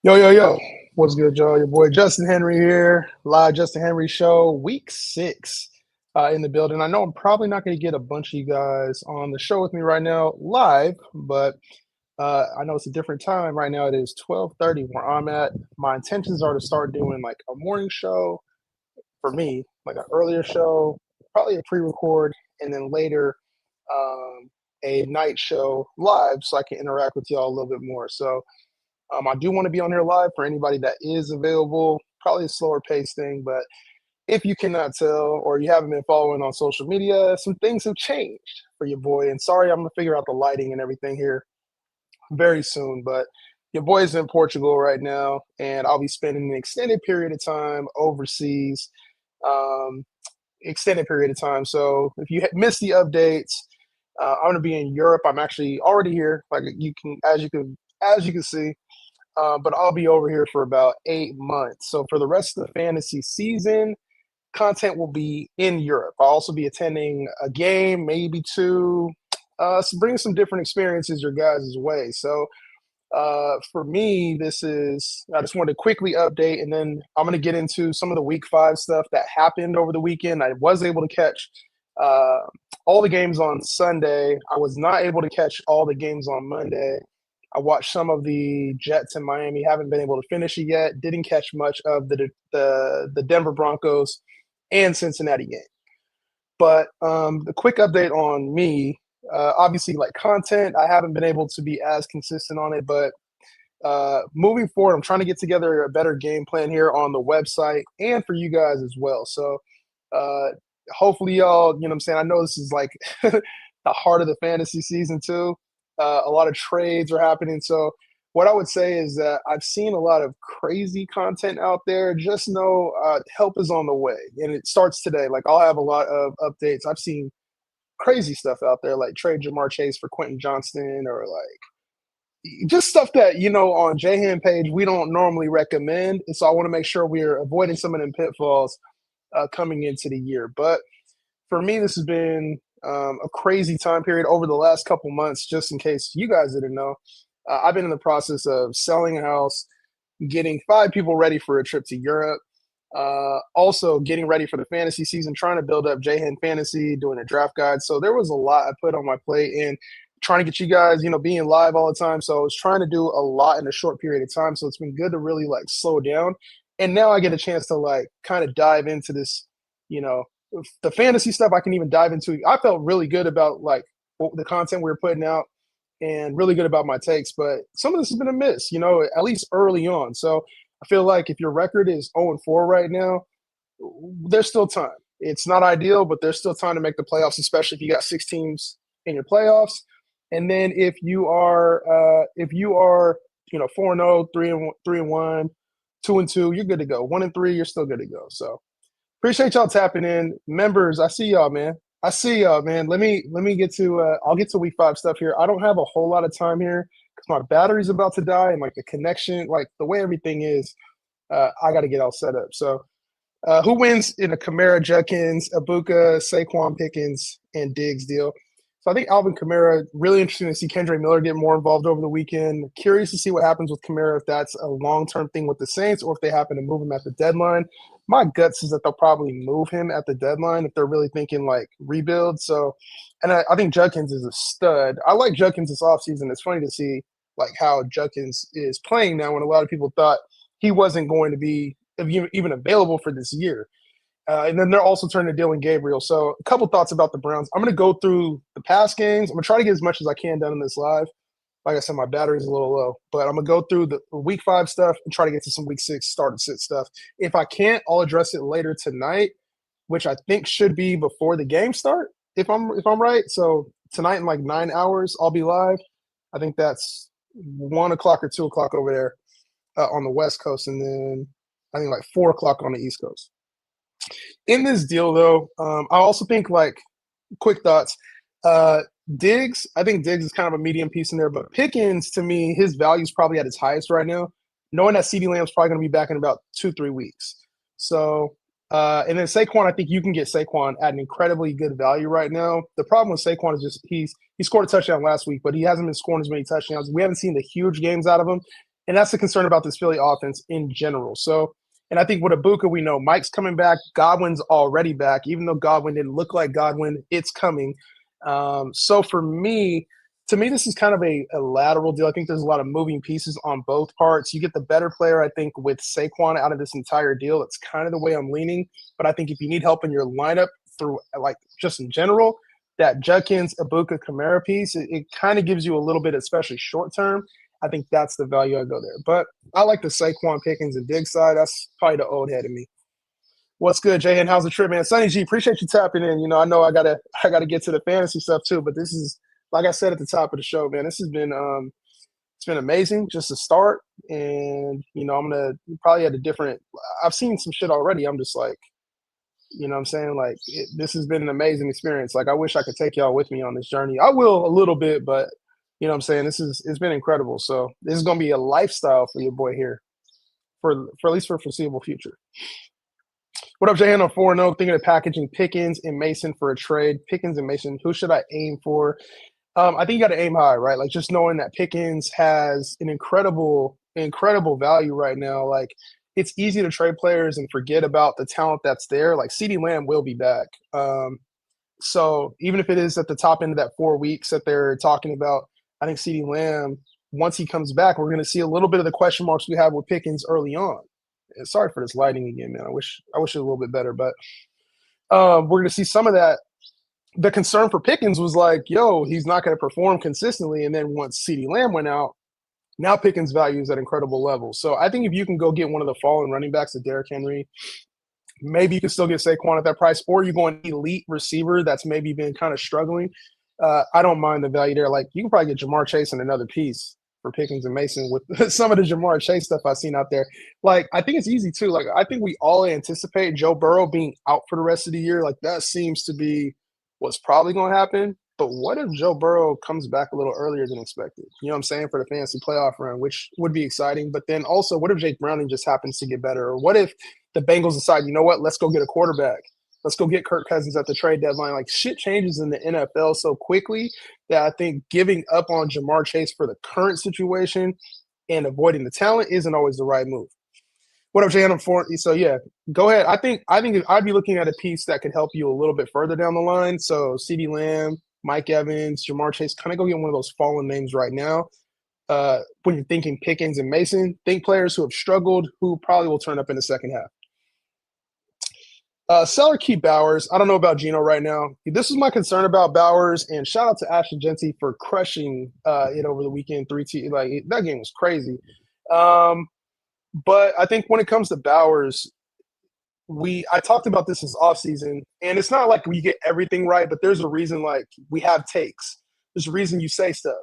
Yo, yo, yo. What's good, y'all? Your boy Justin Henry here. Live Justin Henry Show, week 6 in the building. I know I'm probably not going to get a bunch of you guys on the show with me right now live, but I know it's a different time. Right now it is 12:30 where I'm at. My intentions are to start doing like a morning show for me, like an earlier show, probably a pre-record, and then later um, a night show live so I can interact with y'all a little bit more. So I do want to be on here live for anybody that is available. Probably a slower pace thing, but if you cannot tell or you haven't been following on social media, some things have changed for your boy. And sorry, I'm gonna figure out the lighting and everything here very soon. But your boy is in Portugal right now, and I'll be spending an extended period of time overseas. Um, Extended period of time. So if you missed the updates, I'm gonna be in Europe. I'm actually already here. Like you can see. But I'll be over here for about 8 months. So for the rest of the fantasy season, content will be in Europe. I'll also be attending a game, maybe two, bring some different experiences your guys' way. So for me, I just wanted to quickly update, and then I'm going to get into some of the week 5 stuff that happened over the weekend. I was able to catch uh, all the games on Sunday. I was not able to catch all the games on Monday. I watched some of the Jets in Miami. Haven't been able to finish it yet. Didn't catch much of the Denver Broncos and Cincinnati game. But the quick update on me, obviously, like content, I haven't been able to be as consistent on it. But moving forward, I'm trying to get together a better game plan here on the website and for you guys as well. So uh, hopefully, y'all, you know what I'm saying? I know this is like the heart of the fantasy season, too. A lot of trades are happening. So what I would say is that I've seen a lot of crazy content out there. Just know help is on the way, and it starts today. Like I'll have a lot of updates. I've seen crazy stuff out there, like trade Jamar Chase for Quentin Johnston, or like just stuff that on Jahan page we don't normally recommend. And so I want to make sure we're avoiding some of them pitfalls coming into the year. But for me, this has been a crazy time period over the last couple months. Just in case you guys didn't know, I've been in the process of selling a house, getting 5 people ready for a trip to Europe, also getting ready for the fantasy season, trying to build up Jahan Fantasy, doing a draft guide. So there was a lot I put on my plate and trying to get you guys, being live all the time. So I was trying to do a lot in a short period of time. So it's been good to really like slow down. And now I get a chance to like kind of dive into this, you know, the fantasy stuff I can even dive into. I felt really good about like the content we were putting out and really good about my takes, but some of this has been a miss, at least early on. So I feel like if your record is 0-4 right now, there's still time. It's not ideal, but there's still time to make the playoffs, especially if you got 6 teams in your playoffs. And then if you are 4-0, 3-1, 2-2, you're good to go. 1-3, you're still good to go. So appreciate y'all tapping in, members. I see y'all, man. I see y'all, man. Let me get to. I'll get to week 5 stuff here. I don't have a whole lot of time here because my battery's about to die and like the connection, like the way everything is. I got to get all set up. So, who wins in a Kamara, Judkins, Abuka, Saquon Pickens, and Diggs deal? So I think Alvin Kamara, really interesting to see Kendre Miller get more involved over the weekend. Curious to see what happens with Kamara, if that's a long-term thing with the Saints or if they happen to move him at the deadline. My gut says that they'll probably move him at the deadline if they're really thinking like rebuild. So, and I think Judkins is a stud. I like Judkins this offseason. It's funny to see like how Judkins is playing now when a lot of people thought he wasn't going to be even available for this year. And then they're also turning to Dylan Gabriel. So a couple thoughts about the Browns. I'm going to go through the past games. I'm going to try to get as much as I can done in this live. Like I said, my battery's a little low. But I'm going to go through the week 5 stuff and try to get to some week 6 start and sit stuff. If I can't, I'll address it later tonight, which I think should be before the game start, if I'm right. So tonight in like 9 hours, I'll be live. I think that's 1 o'clock or 2 o'clock over there on the West Coast. And then I think like 4 o'clock on the East Coast. In this deal, though, I also think like quick thoughts. Diggs, I think Diggs is kind of a medium piece in there, but Pickens, to me, his value is probably at its highest right now, knowing that CeeDee Lamb's probably going to be back in about 2-3 weeks. So, and then Saquon, I think you can get Saquon at an incredibly good value right now. The problem with Saquon is just he scored a touchdown last week, but he hasn't been scoring as many touchdowns. We haven't seen the huge games out of him. And that's the concern about this Philly offense in general. So, and I think with Ibuka, we know Mike's coming back. Godwin's already back. Even though Godwin didn't look like Godwin, it's coming. So for me, to me, this is kind of a lateral deal. I think there's a lot of moving pieces on both parts. You get the better player, I think, with Saquon out of this entire deal. That's kind of the way I'm leaning. But I think if you need help in your lineup through, like, just in general, that Judkins, Ibuka, Kamara piece, it kind of gives you a little bit, especially short term. I think that's the value I go there. But I like the Saquon Pickens and Diggs side. That's probably the old head of me. What's good, Jay? How's the trip, man? Sonny G, appreciate you tapping in. I know I gotta get to the fantasy stuff too, but this is, like I said at the top of the show, man. This has been it's been amazing just to start, and I'm gonna probably at a different. I've seen some shit already. I'm just like, what I'm saying, like this has been an amazing experience. Like I wish I could take y'all with me on this journey. I will a little bit, but what I'm saying, it's been incredible. So this is gonna be a lifestyle for your boy here for at least for foreseeable future. What up, Jay? On 4-0, thinking of packaging Pickens and Mason for a trade. Pickens and Mason, who should I aim for? I think you got to aim high, right? Like just knowing that Pickens has an incredible value right now. Like it's easy to trade players and forget about the talent that's there. Like CeeDee Lamb will be back. So even if it is at the top end of that 4 weeks that they're talking about, I think CeeDee Lamb, once he comes back, we're going to see a little bit of the question marks we have with Pickens early on. And sorry for this lighting again, man. I wish it was a little bit better, but we're going to see some of that. The concern for Pickens was like, yo, he's not going to perform consistently. And then once CeeDee Lamb went out, now Pickens' value is at incredible levels. So I think if you can go get one of the fallen running backs, Derrick Henry, maybe you can still get Saquon at that price, or you go an elite receiver that's maybe been kind of struggling. I don't mind the value there. Like you can probably get Jamar Chase and another piece for Pickens and Mason with some of the Jamar Chase stuff I've seen out there. Like I think it's easy too. Like I think we all anticipate Joe Burrow being out for the rest of the year. Like that seems to be what's probably going to happen. But what if Joe Burrow comes back a little earlier than expected? You know what I'm saying? For the fantasy playoff run, which would be exciting. But then also, what if Jake Browning just happens to get better? Or what if the Bengals decide, you know what, let's go get a quarterback. Let's go get Kirk Cousins at the trade deadline. Like shit changes in the NFL so quickly that I think giving up on Jamar Chase for the current situation and avoiding the talent isn't always the right move. What up, Jay? So yeah, go ahead. I think I'd be looking at a piece that could help you a little bit further down the line. So CeeDee Lamb, Mike Evans, Jamar Chase, kind of go get one of those fallen names right now. When you're thinking Pickens and Mason, think players who have struggled, who probably will turn up in the second half. Seller keep Bowers. I don't know about Geno right now. This is my concern about Bowers, and shout out to Ashton Genty for crushing it over the weekend. 3-2, like that game was crazy. But I think when it comes to Bowers, I talked about this offseason, and it's not like we get everything right, but there's a reason. Like we have takes. There's a reason you say stuff,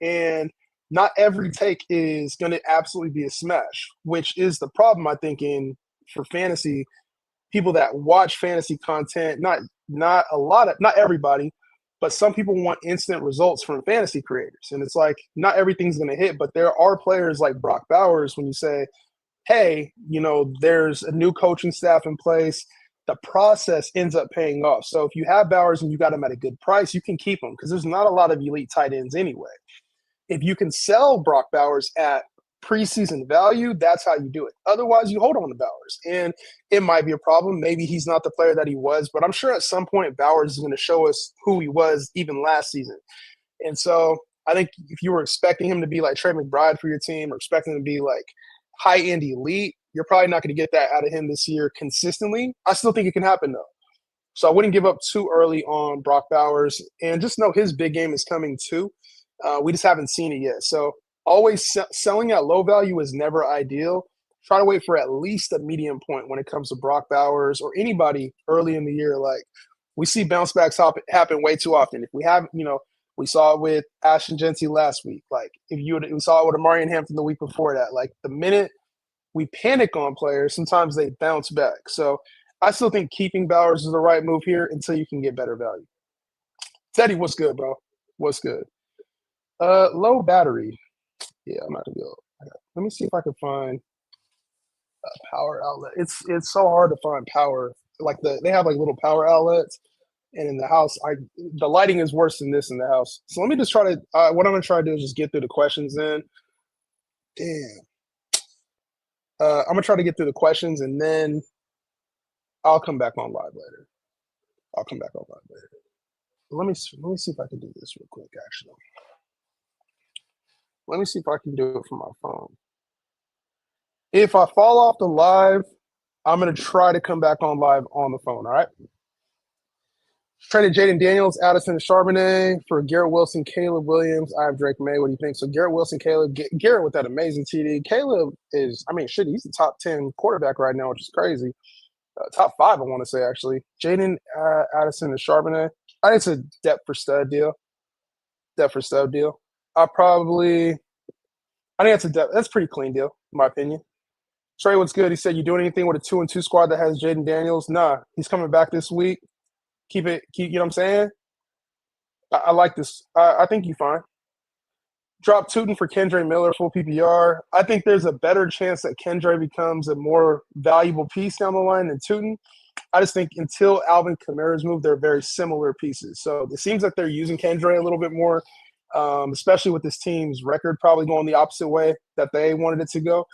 and not every take is going to absolutely be a smash, which is the problem I think in for fantasy people that watch fantasy content. Not a lot of not everybody, but some people want instant results from fantasy creators, and it's like not everything's going to hit. But there are players like Brock Bowers when you say, hey, there's a new coaching staff in place, the process ends up paying off. So if you have Bowers and you got him at a good price, you can keep him because there's not a lot of elite tight ends anyway. If you can sell Brock Bowers at preseason value, that's how you do it. Otherwise, you hold on to Bowers. And it might be a problem. Maybe he's not the player that he was, but I'm sure at some point Bowers is going to show us who he was even last season. And so I think if you were expecting him to be like Trey McBride for your team or expecting him to be like high-end elite, you're probably not going to get that out of him this year consistently. I still think it can happen, though. So I wouldn't give up too early on Brock Bowers. And just know his big game is coming, too. We just haven't seen it yet. So always selling at low value is never ideal. Try to wait for at least a medium point when it comes to Brock Bowers or anybody early in the year. Like, we see bounce backs happen way too often. If we have, we saw it with Ashton Genty last week. Like, we saw it with Amarian Hampton the week before that. Like, the minute we panic on players, sometimes they bounce back. So I still think keeping Bowers is the right move here until you can get better value. Teddy, what's good, bro? What's good? Low battery. Yeah, I'm not gonna go. Let me see if I can find a power outlet. It's so hard to find power. Like they have like little power outlets, and in the house, the lighting is worse than this in the house. So let me just try to. What I'm gonna try to do is just get through the questions. Then, damn. I'm gonna try to get through the questions and then I'll come back on live later. I'll come back on live later. Let me see if I can do this real quick. Actually, let me see if I can do it from my phone. If I fall off the live, I'm gonna try to come back on live on the phone. All right. Traded Jaden Daniels, Addison Charbonnet for Garrett Wilson, Caleb Williams. I have Drake May. What do you think? So Garrett Wilson, Caleb, Garrett with that amazing TD. Caleb is, I mean, shit, he's the top 10 quarterback right now, which is crazy. Top 5, I want to say, actually. Jaden, Addison, and Charbonnet. I think it's a depth for stud deal. Depth for stud deal. I think that's a depth. That's a pretty clean deal, in my opinion. Trey, what's good? He said, you doing anything with a 2-2 squad that has Jaden Daniels? Nah, he's coming back this week. Keep, you know what I'm saying? I like this. I think you fine. Drop Tootin for Kendre Miller, full PPR. I think there's a better chance that Kendre becomes a more valuable piece down the line than Tootin. I just think until Alvin Kamara's move, they're very similar pieces. So it seems like they're using Kendre a little bit more, especially with this team's record probably going the opposite way that they wanted it to go.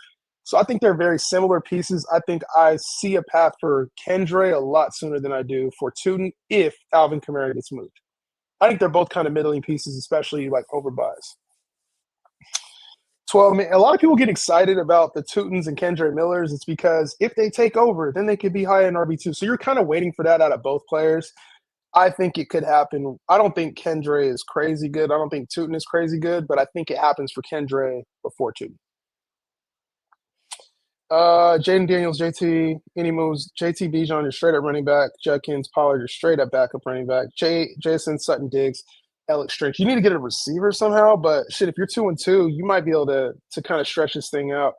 So I think they're very similar pieces. I think I see a path for Kendre a lot sooner than I do for Tootin if Alvin Kamara gets moved. I think they're both kind of middling pieces, especially like over buys. 12. A lot of people get excited about the Tootins and Kendre Millers. It's because if they take over, then they could be high in RB2. So you're kind of waiting for that out of both players. I think it could happen. I don't think Kendre is crazy good. I don't think Tootin is crazy good, but I think it happens for Kendre before Tootin. Jaden Daniels, JT, any moves? JT Bijan is straight up running back. Judkins, Pollard is straight up backup running back. Jason, Sutton, Diggs, Alex Strange. You need to get a receiver somehow, but shit, if you're 2-2, you might be able to kind of stretch this thing out.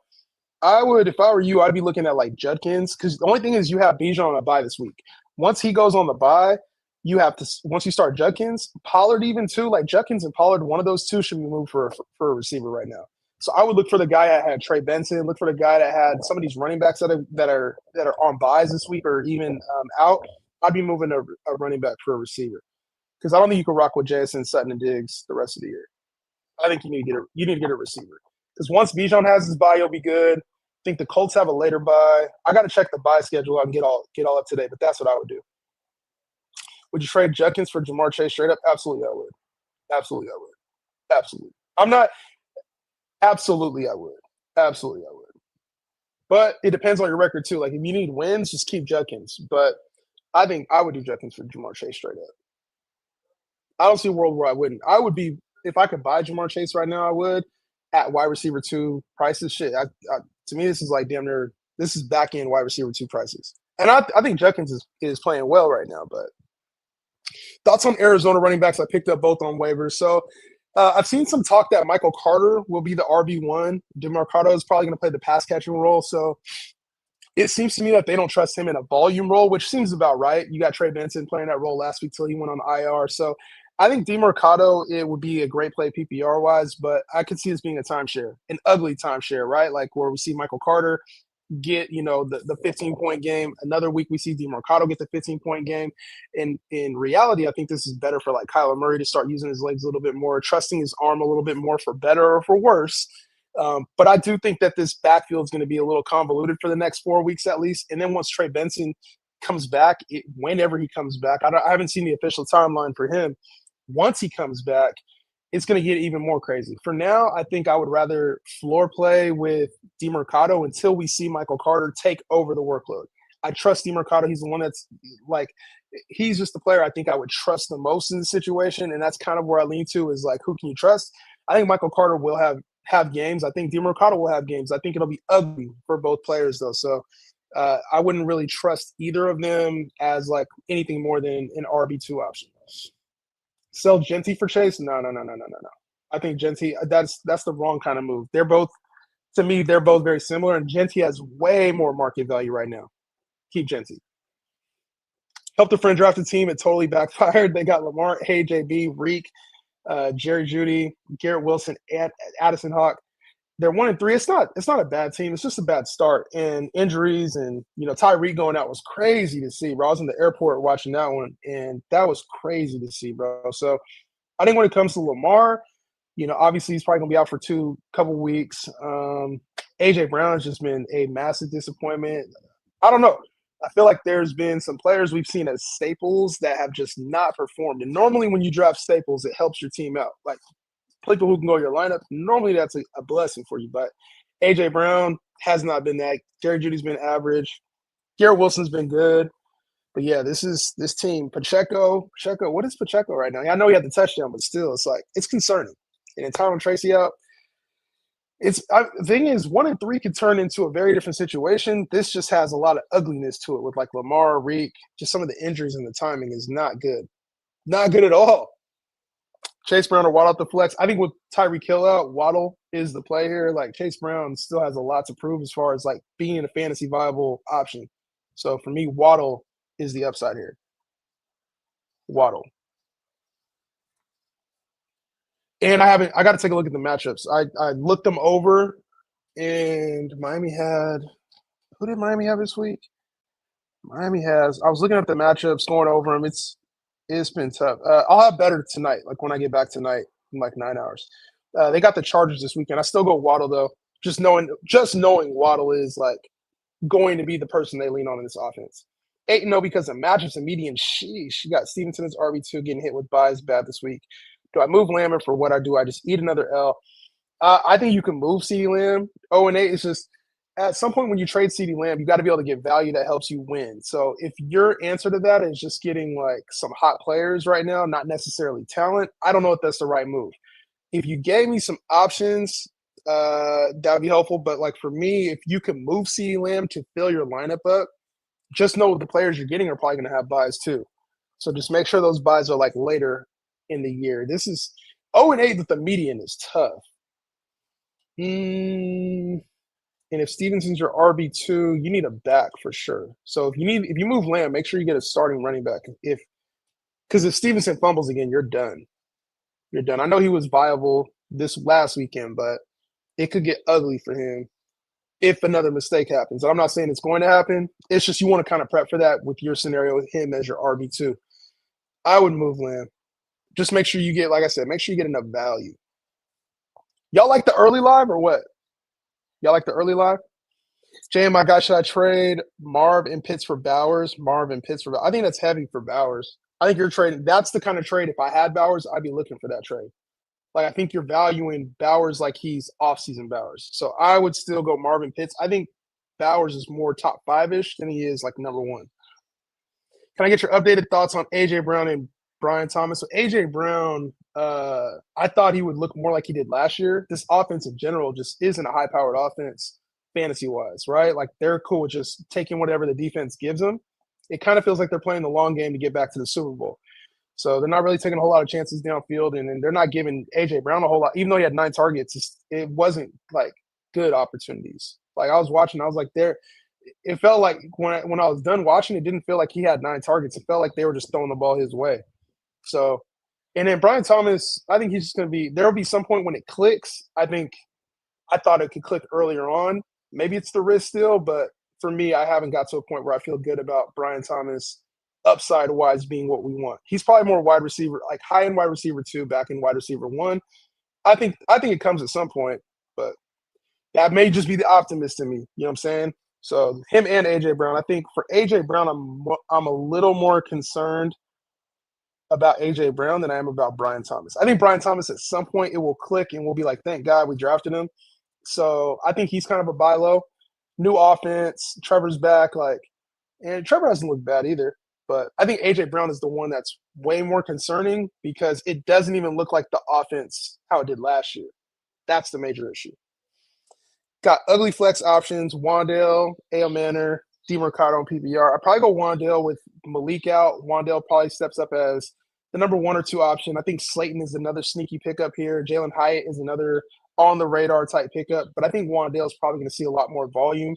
I would, if I were you, I'd be looking at like Judkins, because the only thing is you have Bijan on a bye this week. Once he goes on the bye, you have to, once you start Judkins, Pollard even too, like Judkins and Pollard, one of those two should be moved for a receiver right now. So I would look for the guy that had Trey Benson, look for the guy that had some of these running backs that are on buys this week or even out. I'd be moving a running back for a receiver because I don't think you can rock with Jason, Sutton, and Diggs the rest of the year. I think you need to get a receiver because once Bijan has his bye, you'll be good. I think the Colts have a later bye. I got to check the bye schedule out and get all up to date, but that's what I would do. Would you trade Judkins for Jamar Chase straight up? Absolutely, I would. Absolutely, I would. Absolutely. I'm not. Absolutely, I would. Absolutely, I would. But it depends on your record too. Like if you need wins, just keep Judkins. But I think I would do Judkins for Jamar Chase straight up. I don't see a world where I wouldn't. I would be if I could buy Jamar Chase right now. I would at wide receiver 2 prices. Shit, to me this is like damn near. This is back end wide receiver 2 prices. And I think Judkins is playing well right now. But thoughts on Arizona running backs? I picked up both on waivers. So I've seen some talk that Michael Carter will be the RB1. DeMarcado is probably going to play the pass catching role. So it seems to me that they don't trust him in a volume role, which seems about right. You got Trey Benson playing that role last week till he went on IR. So I think DeMarcado, it would be a great play PPR wise, but I could see this being a timeshare, an ugly timeshare, right? Like where we see Michael Carter get, the 15-point game. Another week we see DeMarcado get the 15-point game. And in reality, I think this is better for like Kyler Murray to start using his legs a little bit more, trusting his arm a little bit more for better or for worse. But I do think that this backfield is going to be a little convoluted for the next 4 weeks at least. And then once Trey Benson comes back, whenever he comes back, I haven't seen the official timeline for him. Once he comes back, it's going to get even more crazy. For now, I think I would rather floor play with DeMarcado until we see Michael Carter take over the workload. I trust DeMarcado. He's the one that's like – he's just the player I think I would trust the most in the situation, and that's kind of where I lean to is like who can you trust? I think Michael Carter will have games. I think DeMarcado will have games. I think it'll be ugly for both players though. So I wouldn't really trust either of them as like anything more than an RB2 option. Sell Genty for Chase? No. I think Genty, that's the wrong kind of move. They're both very similar, and Genty has way more market value right now. Keep Genty. Helped a friend draft a team. It totally backfired. They got Lamar, Hey JB, Reek, Jerry Jeudy, Garrett Wilson, and Addison Hawk. They're 1-3. It's not a bad team. It's just a bad start. And injuries and Tyreek going out was crazy to see, bro. I was in the airport watching that one, and that was crazy to see, bro. So I think when it comes to Lamar, obviously he's probably gonna be out for couple weeks. AJ Brown has just been a massive disappointment. I don't know. I feel like there's been some players we've seen as staples that have just not performed. And normally, when you draft staples, it helps your team out. Like people who can go your lineup, normally that's a blessing for you. But AJ Brown has not been that. Jerry Judy's been average. Garrett Wilson's been good. But yeah, this team. Pacheco, what is Pacheco right now? I know he had the touchdown, but still, it's concerning. And then Tyron Tracy out. The thing is, 1-3 could turn into a very different situation. This just has a lot of ugliness to it with like Lamar, Reek, just some of the injuries and the timing is not good. Not good at all. Chase Brown or Waddle at the flex. I think with Tyreek Hill out, Waddle is the play here. Like Chase Brown still has a lot to prove as far as like being a fantasy viable option. So for me, Waddle is the upside here. Waddle. And I got to take a look at the matchups. I looked them over, and who did Miami have this week? I was looking at the matchups, going over them. It's been tough. I'll have better tonight, like when I get back tonight in like 9 hours. They got the Chargers this weekend. I still go Waddle though. Just knowing Waddle is like going to be the person they lean on in this offense. 8-0 because the matchups and median. Sheesh, you got Stevenson as RB2 getting hit with buys bad this week. Do I move Lamb, or for what I do, I just eat another L? I think you can move CeeDee Lamb. 0-8 is just at some point when you trade CeeDee Lamb, you got to be able to get value that helps you win. So if your answer to that is just getting like some hot players right now, not necessarily talent, I don't know if that's the right move. If you gave me some options, that would be helpful. But like for me, if you can move CeeDee Lamb to fill your lineup up, just know the players you're getting are probably going to have buys too. So just make sure those buys are like later in the year. This is 0-8 with the median is tough. And if Stevenson's your RB2, you need a back for sure. So if you move Lamb, make sure you get a starting running back. Because if Stevenson fumbles again, you're done. You're done. I know he was viable this last weekend, but it could get ugly for him if another mistake happens. And I'm not saying it's going to happen. It's just you want to kind of prep for that with your scenario with him as your RB2. I would move Lamb. Just make sure you get, like I said, make sure you get enough value. Y'all like the early live or what? Y'all like the early live? Jay, my guy, should I trade Marv and Pitts for Bowers? I think that's heavy for Bowers. I think you're trading. That's the kind of trade. If I had Bowers, I'd be looking for that trade. Like I think you're valuing Bowers like he's off-season Bowers. So I would still go Marvin Pitts. I think Bowers is more top 5-ish than he is like number 1. Can I get your updated thoughts on AJ Brown and Brian Thomas? So AJ Brown, I thought he would look more like he did last year. This offense in general just isn't a high-powered offense fantasy-wise, right? Like they're cool with just taking whatever the defense gives them. It kind of feels like they're playing the long game to get back to the Super Bowl. So they're not really taking a whole lot of chances downfield, and they're not giving AJ Brown a whole lot. Even though he had 9 targets, it wasn't like good opportunities. Like I was watching, I was like, it felt like when I was done watching, it didn't feel like he had 9 targets. It felt like they were just throwing the ball his way. So, and then Brian Thomas, I think he's just going to be – there will be some point when it clicks. I thought it could click earlier on. Maybe it's the risk still, but for me, I haven't got to a point where I feel good about Brian Thomas upside-wise being what we want. He's probably more wide receiver, like high-end wide receiver 2, back-end wide receiver 1. I think it comes at some point, but that may just be the optimist in me. You know what I'm saying? So him and AJ Brown. I think for AJ Brown, I'm a little more concerned about AJ Brown than I am about Brian Thomas. I think Brian Thomas at some point it will click and we'll be like, thank God we drafted him. So I think he's kind of a buy low. New offense, Trevor's back, and Trevor doesn't look bad either. But I think AJ Brown is the one that's way more concerning because it doesn't even look like the offense how it did last year. That's the major issue. Got ugly flex options, Wan'Dale, A.L. Manor, DeMercado, and PPR. I probably go Wan'Dale with Malik out. Wan'Dale probably steps up as the number 1 or 2 option. I think Slayton is another sneaky pickup here. Jalen Hyatt is another on-the-radar type pickup. But I think Wan'Dale is probably going to see a lot more volume.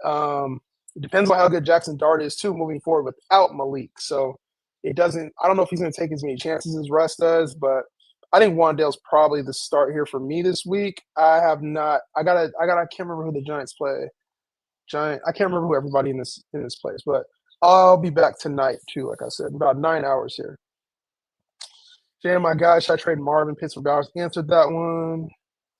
It depends on how good Jackson Dart is, too, moving forward without Malik. So I don't know if he's going to take as many chances as Russ does, but I think Wan'Dale's probably the start here for me this week. I can't remember who the Giants play. I can't remember who everybody in this plays, but I'll be back tonight too, like I said, about 9 hours here. Jay, my guy, should I trade Marvin Pitts for Bowers? Answered that one.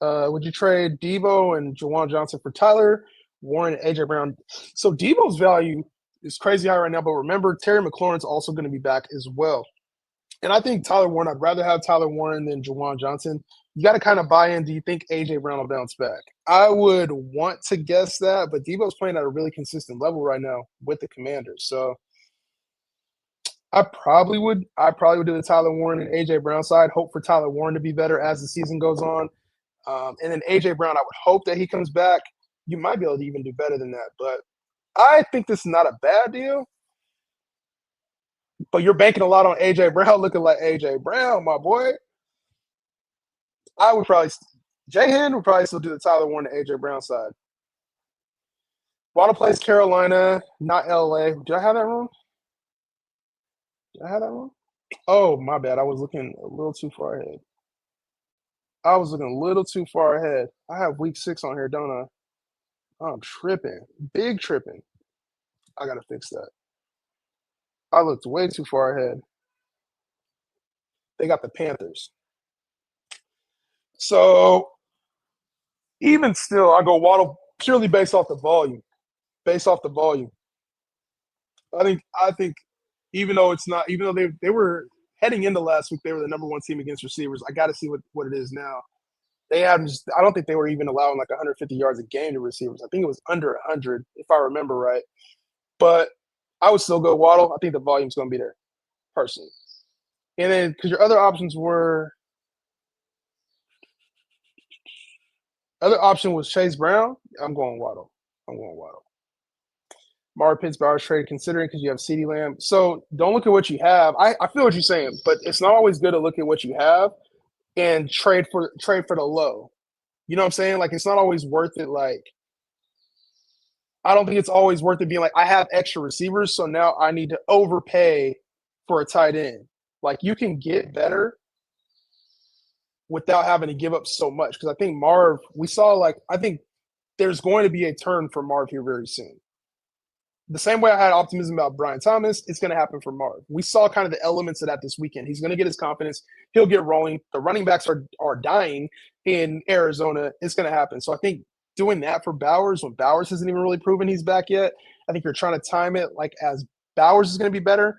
Would you trade Debo and Jawan Johnson for Tyler Warren and AJ Brown? So Debo's value is crazy high right now, but remember Terry McLaurin's also going to be back as well. And I think Tyler Warren, I'd rather have Tyler Warren than Jawan Johnson. You got to kind of buy in. Do you think AJ Brown will bounce back? I would want to guess that, but Debo's playing at a really consistent level right now with the Commanders. So I probably would do the Tyler Warren and AJ Brown side. Hope for Tyler Warren to be better as the season goes on. And then AJ Brown, I would hope that he comes back. You might be able to even do better than that. But I think this is not a bad deal. But you're banking a lot on AJ Brown looking like AJ Brown, my boy. I would probably Jay Hen would probably still do the Tyler Warren and AJ Brown side. Waddle plays Carolina, not LA. Did I have that wrong? Did I have that wrong? Oh, my bad. I was looking a little too far ahead. I was looking a little too far ahead. I have week 6 on here, don't I? I'm tripping. Big tripping. I gotta fix that. I looked way too far ahead. They got the Panthers. So even still, I go Waddle purely based off the volume. Based off the volume. I think even though it's not even though they were heading into last week, they were the number one team against receivers. I gotta see what it is now. They have just I don't think they were even allowing like 150 yards a game to receivers. I think it was under 100, if I remember right. But I would still go Waddle. I think the volume's gonna be there, personally. And then because your other option was Chase Brown. I'm going Waddle. I'm going Waddle. Mara Pitts, Bowers trade considering because you have CeeDee Lamb. So don't look at what you have. I feel what you're saying, but it's not always good to look at what you have and trade for the low. You know what I'm saying? Like it's not always worth it. Like I don't think it's always worth it being like I have extra receivers, so now I need to overpay for a tight end. Like you can get better without having to give up so much. Because I think Marv, we saw like I think there's going to be a turn for Marv here very soon. The same way I had optimism about Brian Thomas, it's going to happen for Marv. We saw kind of the elements of that this weekend. He's going to get his confidence. He'll get rolling. The running backs are dying in Arizona. It's going to happen. So I think doing that for Bowers when Bowers hasn't even really proven he's back yet, I think you're trying to time it like as Bowers is going to be better.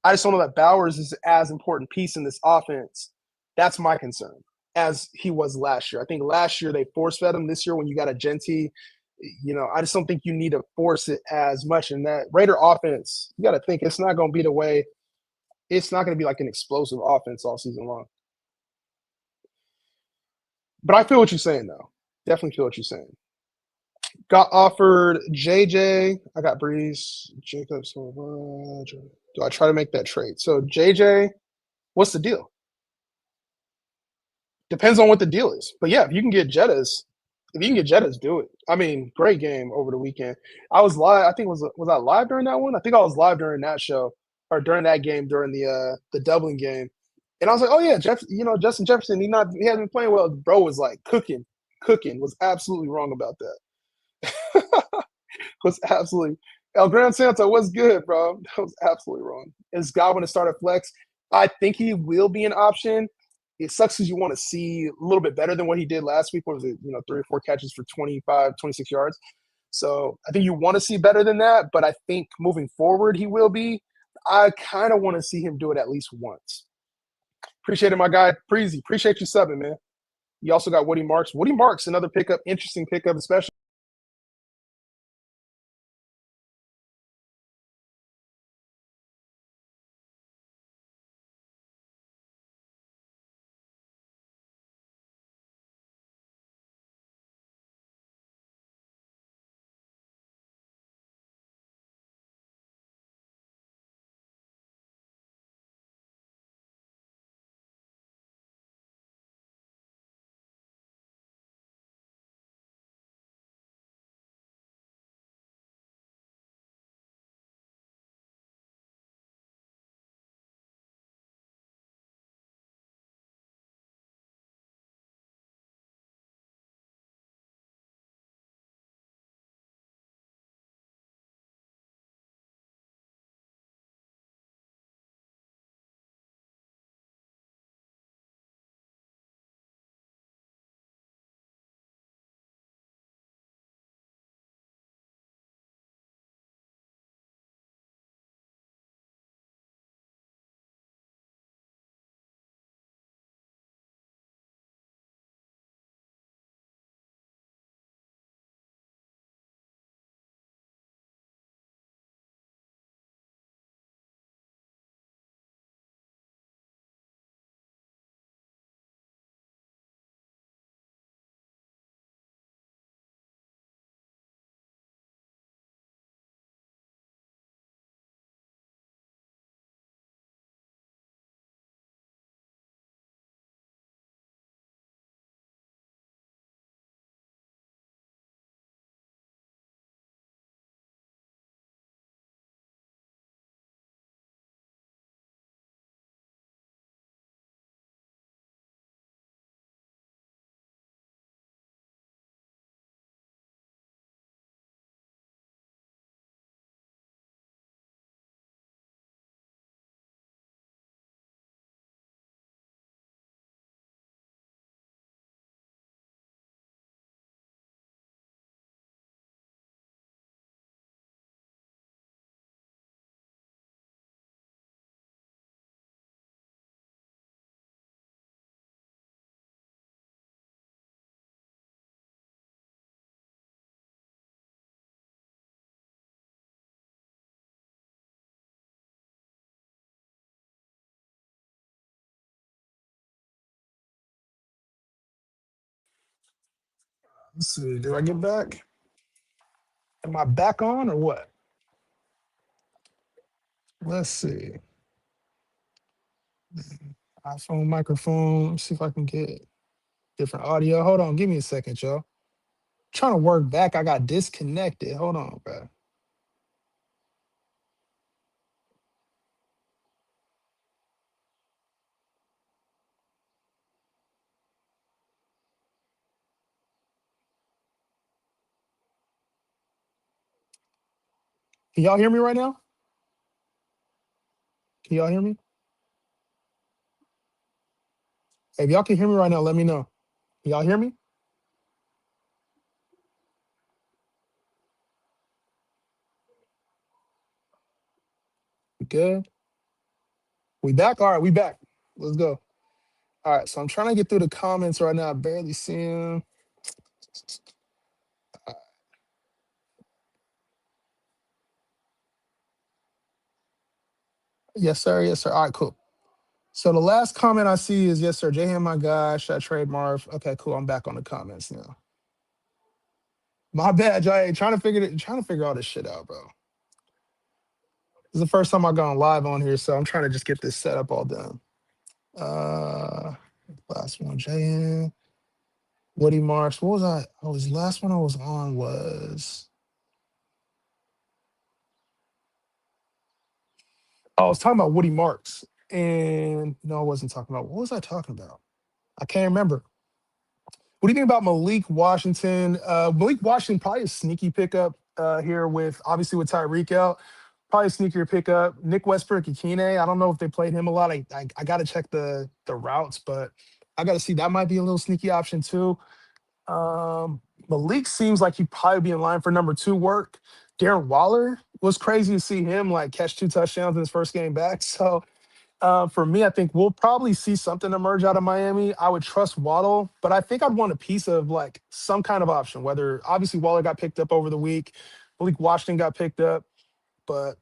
I just don't know that Bowers is as important piece in this offense. That's my concern as he was last year. I think last year they force fed him. This year when you got a Genty, I just don't think you need to force it as much in that Raider offense. You got to think it's not going to be the way. It's not going to be like an explosive offense all season long. But I feel what you're saying, though. Definitely feel what you're saying. Got offered JJ. I got Breeze, Jacobs. Do I try to make that trade? So JJ, what's the deal? Depends on what the deal is. But yeah, if you can get Jettas, do it. I mean, great game over the weekend. I was live. I think was I live during that one? I think I was live during that show or during that game during the Dublin game. And I was like, oh yeah, Justin Jefferson, he hasn't been playing well. Bro was like cooking. Was absolutely wrong about that. Was absolutely El Gran Santo was good, bro. That was absolutely wrong. Is Godwin to start a flex? I think he will be an option. It sucks because you want to see a little bit better than what he did last week. What was it? 3 or 4 catches for 25, 26 yards. So I think you want to see better than that, but I think moving forward he will be. I kind of want to see him do it at least once. Appreciate it, my guy. Preezy. Appreciate you subbing, man. You also got Woody Marks. Woody Marks, another pickup, interesting pickup, especially. Let's see. Do I get back? Am I back on or what? Let's see. iPhone microphone. Let's see if I can get different audio. Hold on. Give me a second, y'all. Trying to work back. I got disconnected. Hold on, bro. Can y'all hear me right now? Can y'all hear me? Hey, if y'all can hear me right now, let me know. Can y'all hear me? We good? We back? All right, we back. Let's go. All right, so I'm trying to get through the comments right now. I barely see them. Yes, sir. Yes, sir. All right, cool. So the last comment I see is yes, sir. Jahan, my guy. Should I trade Marv? Okay, cool. I'm back on the comments now. My bad, Jay. Trying to figure all this shit out, bro. This is the first time I've gone live on here, so I'm trying to just get this setup all done. Uh last one, Jahan. Woody Marks. What was I? Oh, his last one I was on was I was talking about Woody Marks. And no, I wasn't talking about what was I talking about? I can't remember. What do you think about Malik Washington? Malik Washington probably a sneaky pickup here with obviously with Tyreek out. Probably a sneakier pickup. Nick Westbrook Akine. I don't know if they played him a lot. I got to check the routes, but I got to see that might be a little sneaky option too. Malik seems like he'd probably be in line for number two work. Darren Waller was crazy to see him like catch two touchdowns in his first game back. So for me, I think we'll probably see something emerge out of Miami. I would trust Waddle, but I think I'd want a piece of like some kind of option. Whether obviously Waller got picked up over the week, Malik Washington got picked up, but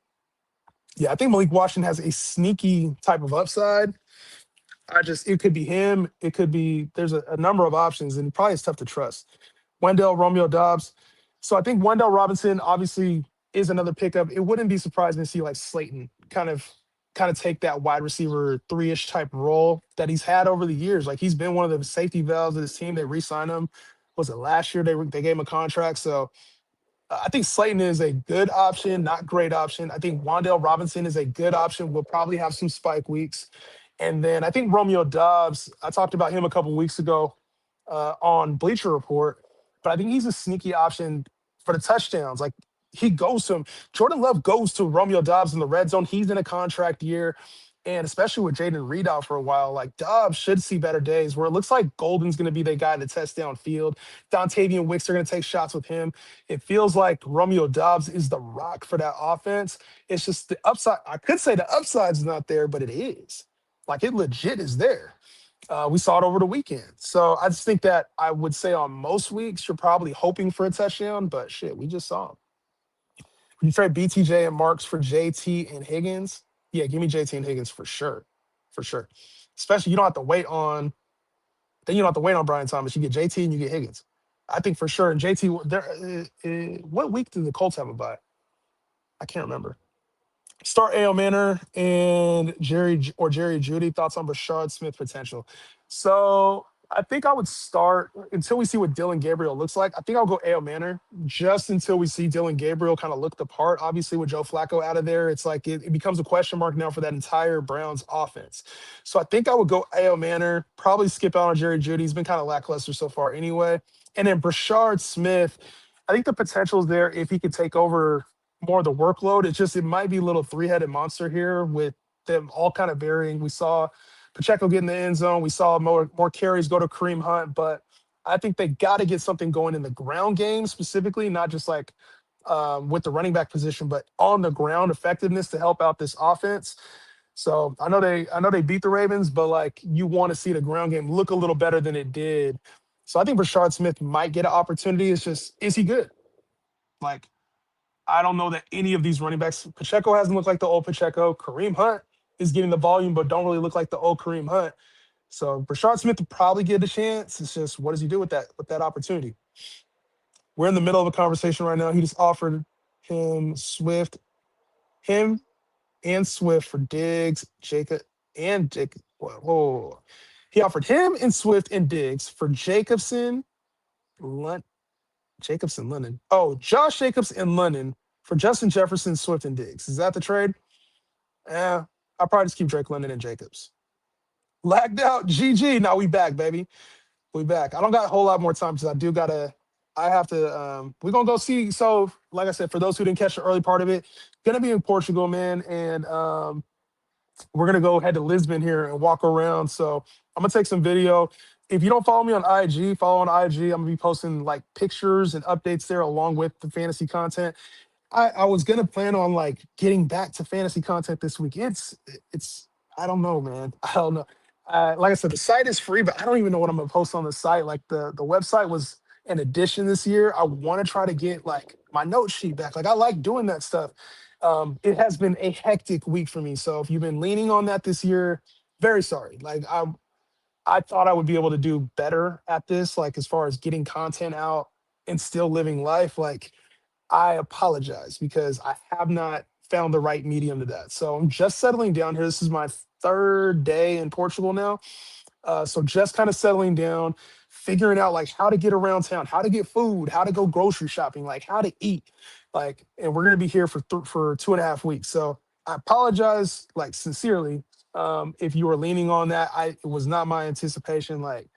yeah, I think Malik Washington has a sneaky type of upside. It could be him. It could be there's a number of options, and probably it's tough to trust. Wendell Romeo Dobbs. So I think Wendell Robinson obviously is another pickup. It wouldn't be surprising to see like Slayton kind of take that wide receiver three-ish type role that he's had over the years. Like he's been one of the safety valves of this team. They re-signed him. Was it last year? They gave him a contract. So I think Slayton is a good option, not great option. I think Wandale Robinson is a good option. We'll probably have some spike weeks. And then I think Romeo Dobbs, I talked about him a couple weeks ago on Bleacher Report, but I think he's a sneaky option for the touchdowns. Like he goes to him. Jordan Love goes to Romeo Dobbs in the red zone. He's in a contract year. And especially with Jaden Reed out for a while, like Dobbs should see better days where it looks like Golden's going to be the guy to test downfield. Dontavian Wicks are going to take shots with him. It feels like Romeo Dobbs is the rock for that offense. It's just the upside. I could say the upside's not there, but it is. Like it legit is there. We saw it over the weekend. So I just think that I would say on most weeks, you're probably hoping for a touchdown, but shit, we just saw him. When you trade BTJ and Marks for JT and Higgins, yeah, give me JT and Higgins for sure. For sure. Especially you don't have to wait on, then you don't have to wait on Brian Thomas. You get JT and you get Higgins. I think for sure. And JT, what week did the Colts have a bye? I can't remember. Start A.O. Manor and Jerry Judy. Thoughts on Brashard Smith potential? So I think I would start until we see what Dylan Gabriel looks like. I think I'll go A.O. Manor just until we see Dylan Gabriel kind of look the part. Obviously, with Joe Flacco out of there, it's like it becomes a question mark now for that entire Browns offense. So I think I would go A.O. Manor, probably skip out on Jerry Judy. He's been kind of lackluster so far anyway. And then Brashard Smith, I think the potential is there if he could take over more of the workload. It might be a little three-headed monster here with them all kind of varying. We saw Pacheco get in the end zone. We saw more carries go to Kareem Hunt, but I think they got to get something going in the ground game specifically, not just like with the running back position, but on the ground effectiveness to help out this offense. So I know they beat the Ravens, but like you want to see the ground game look a little better than it did. So I think Rashard Smith might get an opportunity. It's just, is he good? Like I don't know that any of these running backs, Pacheco hasn't looked like the old Pacheco. Kareem Hunt is getting the volume, but don't really look like the old Kareem Hunt. So Brashard Smith will probably get a chance. It's just what does he do with that opportunity? We're in the middle of a conversation right now. He just offered him Swift, him and Swift for Diggs, Jacob and Jacob. Whoa. He offered him and Swift and Diggs for Jacobson, London. Oh, Josh Jacobs and London for Justin Jefferson, Swift, and Diggs. Is that the trade? Yeah, I'll probably just keep Drake London and Jacobs. Lagged out. GG. Now we back, baby. We back. I don't got a whole lot more time because I have to we're gonna go see. So, like I said, for those who didn't catch the early part of it, gonna be in Portugal, man. And we're gonna go head to Lisbon here and walk around. So I'm gonna take some video. If you don't follow me on IG, follow on IG. I'm gonna be posting like pictures and updates there along with the fantasy content. I was gonna plan on like getting back to fantasy content this week. It's I don't know, man. I don't know. Like I said, the site is free, but I don't even know what I'm gonna post on the site. Like the website was an addition this year. I want to try to get like my note sheet back. Like I like doing that stuff. It has been a hectic week for me. So if you've been leaning on that this year, very sorry. Like I thought I would be able to do better at this, like as far as getting content out and still living life. Like I apologize because I have not found the right medium to that. So I'm just settling down here. This is my third day in Portugal now. So just kind of settling down, figuring out like how to get around town, how to get food, how to go grocery shopping, like how to eat, like. And we're gonna be here for for 2.5 weeks. So I apologize, like sincerely, if you were leaning on that. It was not my anticipation. Like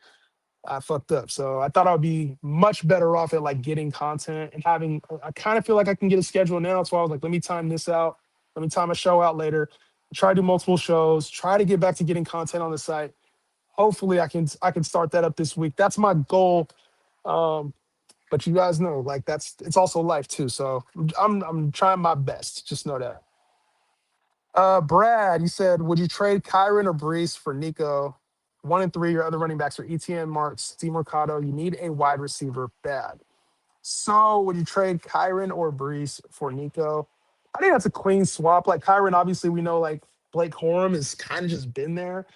I fucked up. So I thought I would be much better off at like getting content and having. I kind of feel like I can get a schedule now. So I was like, let me time this out. Let me time a show out later. Try to do multiple shows. Try to get back to getting content on the site. Hopefully, I can start that up this week. That's my goal. Um, but you guys know, like it's also life too. So I'm trying my best. Just know that. Brad, you said, would you trade Kyron or Brees for Nico? 1 and 3, your other running backs are ETN, Marks, Steve Mercado. You need a wide receiver bad. So would you trade Kyron or Brees for Nico? I think that's a clean swap. Like Kyron, obviously we know like Blake Corum has kind of just been there.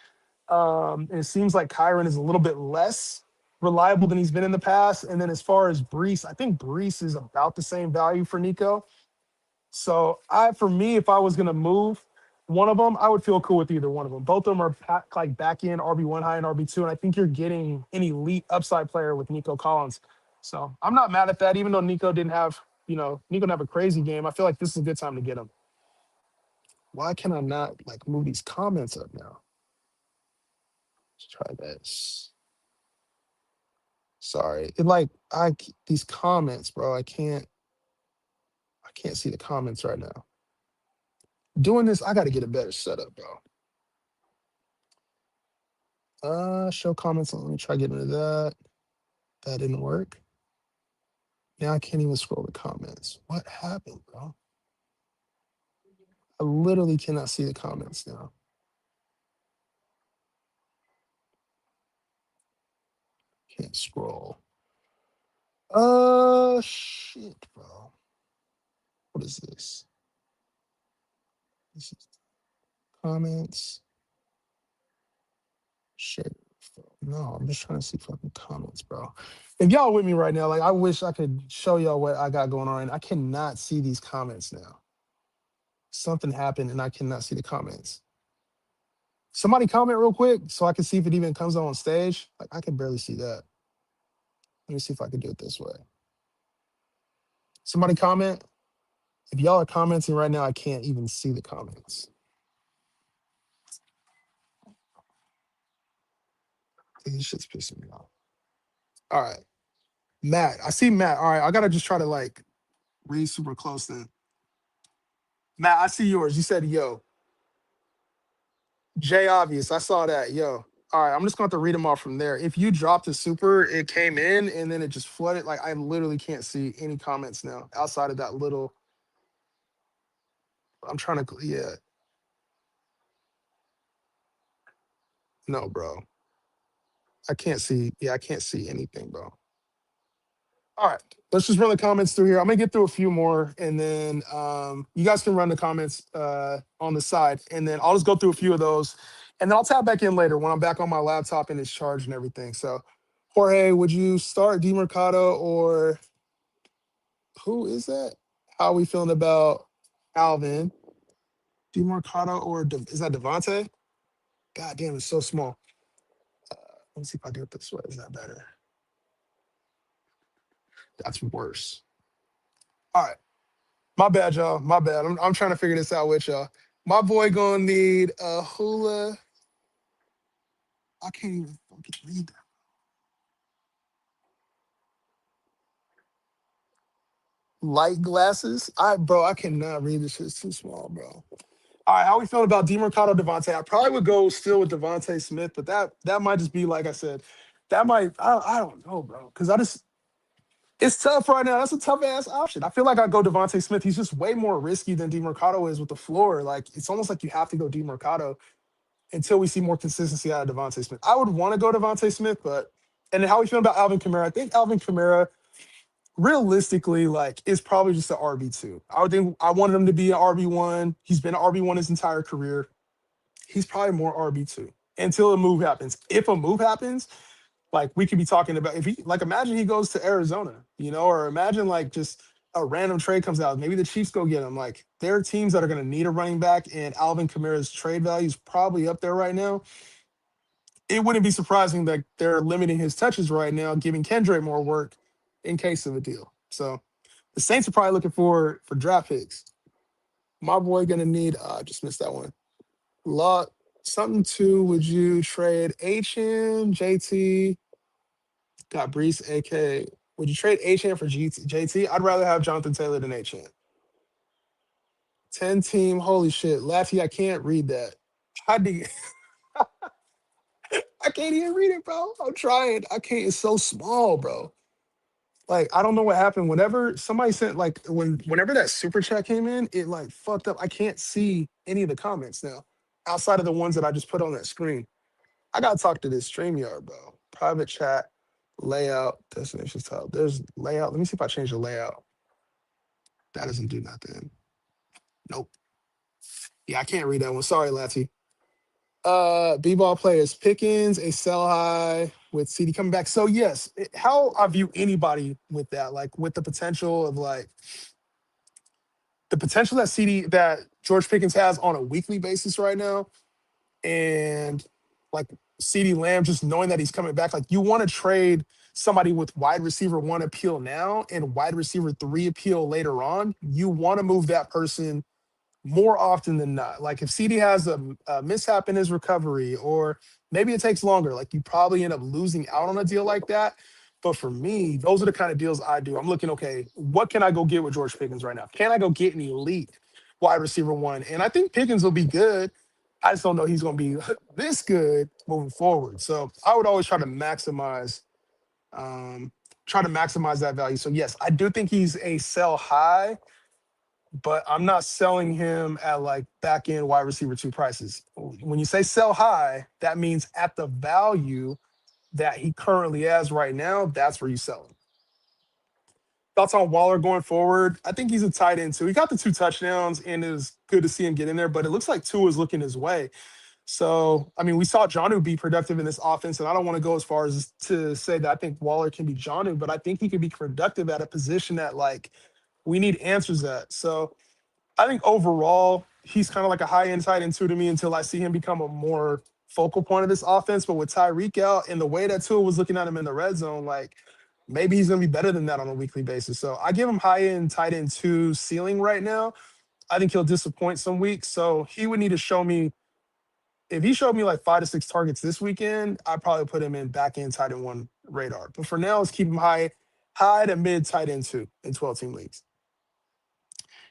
And it seems like Kyron is a little bit less reliable than he's been in the past. And then as far as Brees, I think Brees is about the same value for Nico. So for me, if I was gonna move one of them, I would feel cool with either one of them. Both of them are like back in RB1 high and RB2, and I think you're getting an elite upside player with Nico Collins. So I'm not mad at that, even though Nico didn't have a crazy game. I feel like this is a good time to get him. Why can I not like move these comments up now? Let's try this. Sorry, these comments, bro. I can't see the comments right now. Doing this, I got to get a better setup, bro. Show comments. Let me try getting into that. That didn't work. Now I can't even scroll the comments. What happened, bro? I literally cannot see the comments now. Can't scroll. Shit, bro. What is this? This is comments. Shit. No, I'm just trying to see fucking comments, bro. If y'all with me right now, like I wish I could show y'all what I got going on, and I cannot see these comments now. Something happened, and I cannot see the comments. Somebody comment real quick so I can see if it even comes on stage. Like I can barely see that. Let me see if I can do it this way. Somebody comment. If y'all are commenting right now, I can't even see the comments. This shit's pissing me off. All right. Matt. I see Matt. All right. I gotta just try to like read super close then. Matt, I see yours. You said yo. Jay Obvious. I saw that. Yo. All right. I'm just going to have to read them off from there. If you dropped a super, it came in and then it just flooded. Like I literally can't see any comments now outside of that little. I'm trying to, yeah. No, bro. I can't see. Yeah, I can't see anything, bro. All right. Let's just run the comments through here. I'm gonna get through a few more, and then you guys can run the comments on the side, and then I'll just go through a few of those, and then I'll tap back in later when I'm back on my laptop and it's charged and everything. So, Jorge, would you start DeMercado or Who is that? How are we feeling about Alvin? DeMarcado or is that Devontae? God damn, it's so small. Let me see if I do it this way. Is that better? That's worse. All right. My bad, y'all. My bad. I'm trying to figure this out with y'all. My boy gonna need a hula. I can't even fucking read that. Light glasses. Bro, I cannot read this shit. It's too small, bro. All right, how we feeling about Demercado Devontae? I probably would go still with Devontae Smith, but that might just be like I said. That might I don't know, bro. Because I just it's tough right now. That's a tough ass option. I feel like I go Devontae Smith. He's just way more risky than Demercado is with the floor. Like it's almost like you have to go Demercado until we see more consistency out of Devontae Smith. I would want to go Devontae Smith, but and then how we feel about Alvin Kamara? I think Alvin Kamara realistically, like, is probably just an RB2. I would think I wanted him to be an RB1. He's been an RB1 his entire career. He's probably more RB2 until a move happens. If a move happens, like we could be talking about if he like imagine he goes to Arizona, or imagine like just a random trade comes out. Maybe the Chiefs go get him. Like there are teams that are gonna need a running back, and Alvin Kamara's trade value is probably up there right now. It wouldn't be surprising that they're limiting his touches right now, giving Kendrick more work in case of a deal. So the Saints are probably looking for draft picks. My boy gonna need I just missed that one. Lot something to would you trade HM, JT, got Brees, AK. Would you trade HM for JT? I'd rather have Jonathan Taylor than HM. 10 team, holy shit. Laffy, I can't read that. How do you I can't even read it, bro. I'm trying. I can't, it's so small, bro. Like I don't know what happened. Whenever somebody sent like whenever that super chat came in, it like fucked up. I can't see any of the comments now, outside of the ones that I just put on that screen. I gotta talk to this StreamYard, bro. Private chat, layout, destination style. There's layout. Let me see if I change the layout. That doesn't do nothing. Nope. Yeah, I can't read that one. Sorry, Lati. B-ball players Pickens, a sell high with CD coming back. So yes, how I view anybody with that, like with the potential of like the potential that George Pickens has on a weekly basis right now, and like CD Lamb, just knowing that he's coming back, like you want to trade somebody with wide receiver one appeal now and wide receiver three appeal later on. You want to move that person more often than not. Like if CD has a mishap in his recovery, or maybe it takes longer, like you probably end up losing out on a deal like that. But for me, those are the kind of deals I do. I'm looking, okay, what can I go get with George Pickens right now? Can I go get an elite wide receiver one? And I think Pickens will be good. I just don't know he's going to be this good moving forward. So I would always um, try to maximize that value. So yes, I do think he's a sell high, but I'm not selling him at like back end wide receiver two prices. When you say sell high, that means at the value that he currently has right now, that's where you sell him. Thoughts on Waller going forward? I think he's a tight end too. He got the two touchdowns, and it was good to see him get in there, but it looks like Tua is looking his way. So, I mean, we saw Jonnu be productive in this offense, and I don't want to go as far as to say that I think Waller can be Jonnu, but I think he could be productive at a position that like we need answers at. So I think overall, he's kind of like a high end tight end two to me until I see him become a more focal point of this offense. But with Tyreek out and the way that Tua was looking at him in the red zone, like maybe he's going to be better than that on a weekly basis. So I give him high end tight end two ceiling right now. I think he'll disappoint some weeks. So he would need to show me, if he showed me like 5 to 6 targets this weekend, I'd probably put him in back end tight end one radar. But for now, let's keep him high to mid tight end two in 12 team leagues.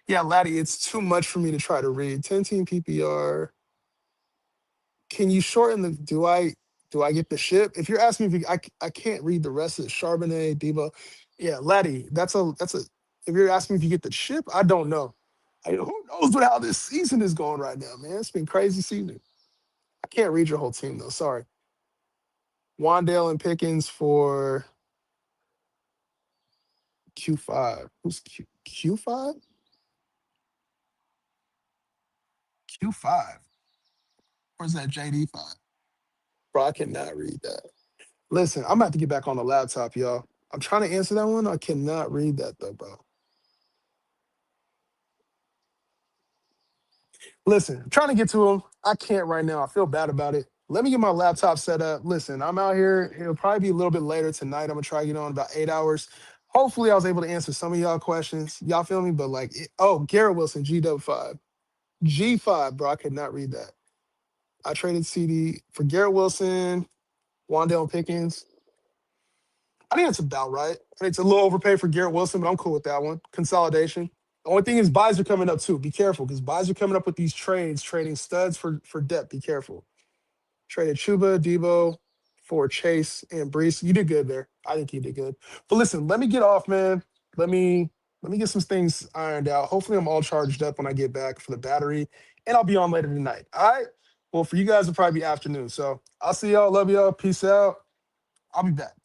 Yeah, Laddie, it's too much for me to try to read. 10 team PPR. Can you shorten the do I get the ship? If you're asking me if I can't read the rest of it. Charbonnet, Debo. Yeah, Laddie, that's a if you're asking me if you get the ship, I don't know. Who knows what how this season is going right now, man? It's been crazy season. I can't read your whole team though. Sorry. Wandale and Pickens for Q5. Who's Q5? Q5. Or is that JD5? Bro, I cannot read that. Listen, I'm about to get back on the laptop, y'all. I'm trying to answer that one. I cannot read that though, bro. Listen, I'm trying to get to him. I can't right now. I feel bad about it. Let me get my laptop set up. Listen, I'm out here. It'll probably be a little bit later tonight. I'm gonna try to get on about 8 hours. Hopefully, I was able to answer some of y'all questions. Y'all feel me? But like, oh, Garrett Wilson, GW5, G5, bro. I could not read that. I traded CD for Garrett Wilson, Wandale Pickens. I think that's about right. I think it's a little overpaid for Garrett Wilson, but I'm cool with that one. Consolidation. The only thing is buys are coming up too. Be careful because buys are coming up with these trades, trading studs for depth. Be careful. Traded Chuba, Debo for Chase and Brees. You did good there. I think you did good. But listen, let me get off, man. Let me let me get some things ironed out. Hopefully, I'm all charged up when I get back for the battery, and I'll be on later tonight. All right. Well, for you guys, it'll probably be afternoon. So I'll see y'all. Love y'all. Peace out. I'll be back.